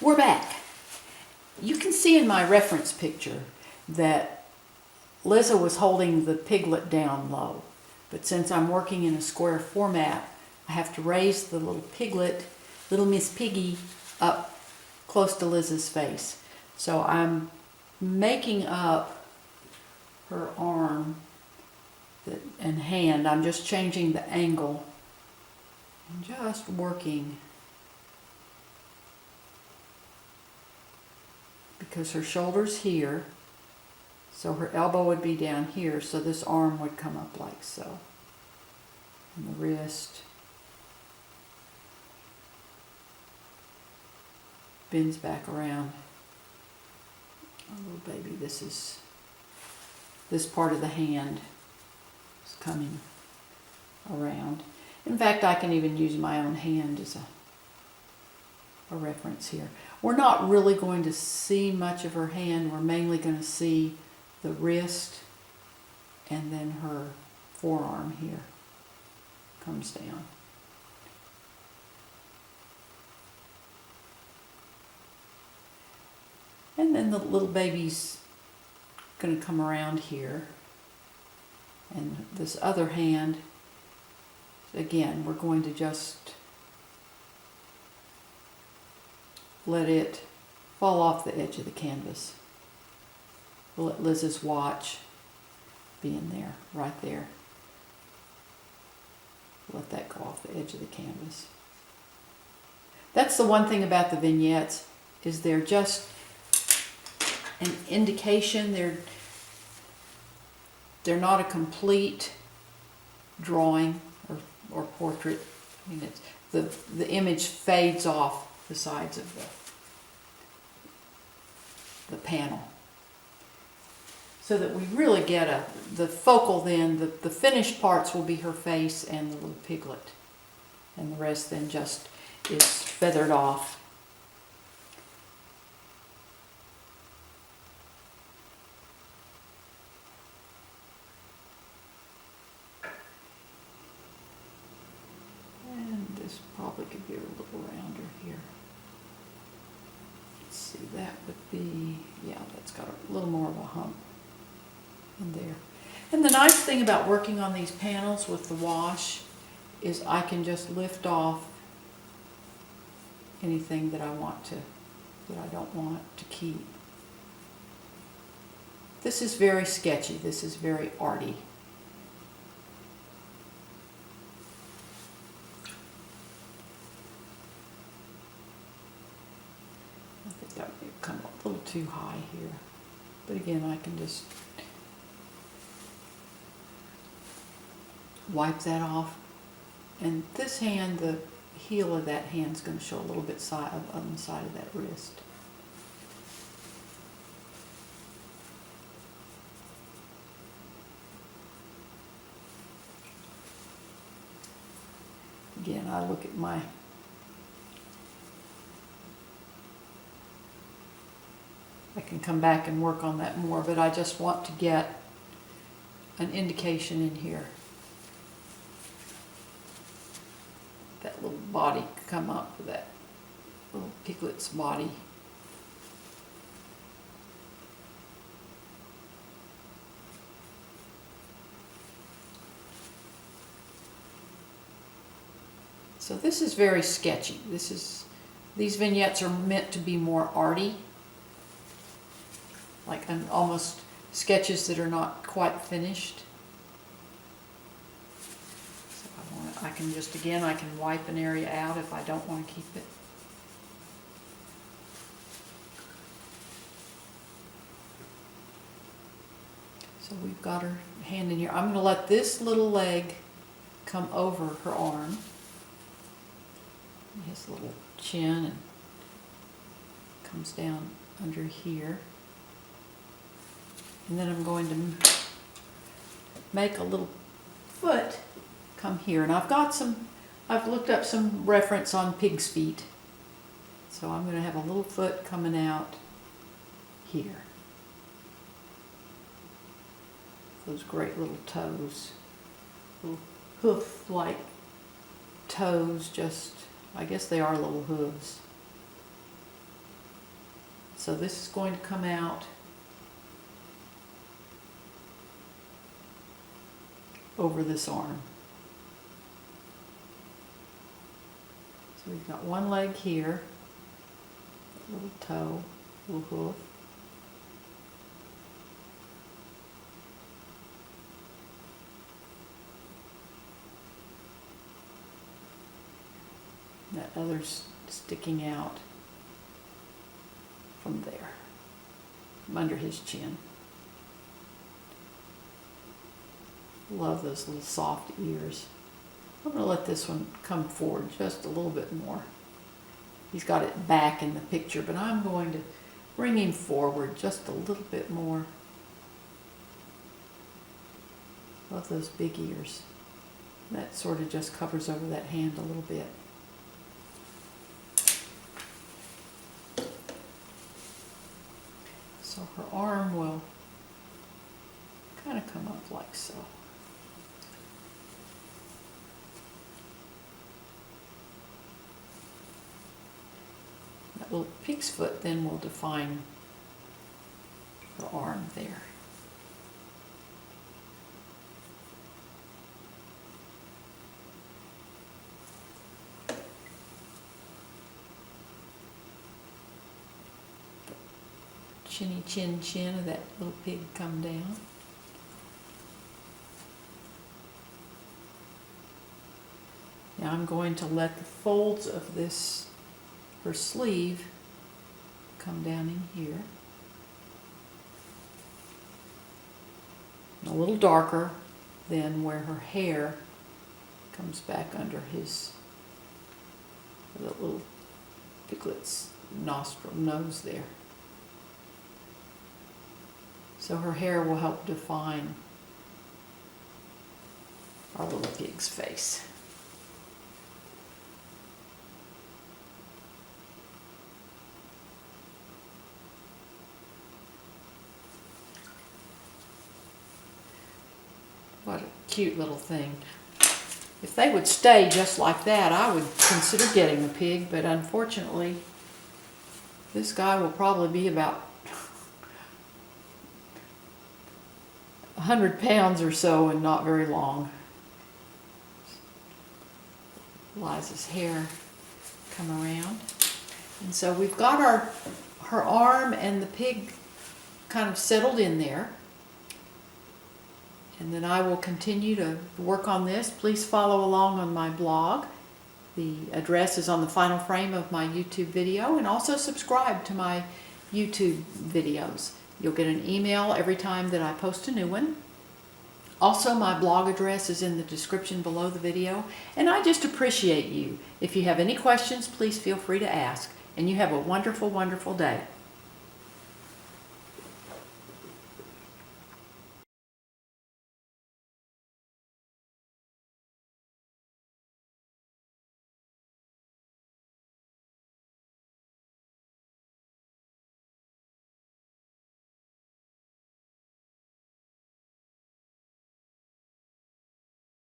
We're back. You can see in my reference picture that Liza was holding the piglet down low. But since I'm working in a square format, I have to raise the little piglet, little Miss Piggy, up close to Liza's face. So I'm making up her arm and hand. I'm just changing the angle and just working, because her shoulder's here, so her elbow would be down here, so this arm would come up like so, and the wrist bends back around. Oh, little baby, this part of the hand is coming around. In fact, I can even use my own hand as a reference here. We're not really going to see much of her hand. We're mainly going to see the wrist, and then her forearm here comes down. And then the little baby's going to come around here. And this other hand, again, we're going to just let it fall off the edge of the canvas. We'll let Liza's watch be in there, right there. Let that go off the edge of the canvas. That's the one thing about the vignettes, is they're just an indication. They're not a complete drawing or portrait. I mean, it's the image fades off the sides of the panel, so that we really get the focal. Then the finished parts will be her face and the little piglet, and the rest then just is feathered off. This probably could be a little rounder here. Let's see, that would be, yeah, that's got a little more of a hump in there. And the nice thing about working on these panels with the wash is I can just lift off anything that I don't want to keep. This is very sketchy. This is very arty. That may come a little too high here, but again, I can just wipe that off. And this hand, the heel of that hand is going to show a little bit on the side of that wrist. Again, I look at I can come back and work on that more, but I just want to get an indication in here. That little body come up, that little piglet's body. So this is very sketchy. These vignettes are meant to be more arty, like almost sketches that are not quite finished. So I can just, again, I can wipe an area out if I don't want to keep it. So we've got her hand in here. I'm going to let this little leg come over her arm. His little chin, and comes down under here. And then I'm going to make a little foot come here. And I've looked up some reference on pig's feet. So I'm going to have a little foot coming out here. Those great little toes. Little hoof-like toes, just, I guess they are little hooves. So this is going to come out over this arm. So we've got one leg here, a little toe, a little hoof. That other's sticking out from there, from under his chin. Love those little soft ears. I'm going to let this one come forward just a little bit more. He's got it back in the picture, but I'm going to bring him forward just a little bit more. Love those big ears. That sort of just covers over that hand a little bit. So her arm will kind of come up like so. That little pig's foot then will define her arm there. Chinny chin chin of that little pig come down. Now I'm going to let the folds of this, her sleeve, come down in here. A little darker than where her hair comes back under his, the little piglet's nostril nose there. So her hair will help define our little pig's face. What a cute little thing. If they would stay just like that, I would consider getting a pig, but unfortunately, this guy will probably be about 100 pounds or so and not very long. Liza's hair come around. And so we've got her arm and the pig kind of settled in there. And then I will continue to work on this. Please follow along on my blog. The address is on the final frame of my YouTube video, and also subscribe to my YouTube videos. You'll get an email every time that I post a new one. Also, my blog address is in the description below the video, and I just appreciate you. If you have any questions, please feel free to ask. And you have a wonderful, wonderful day.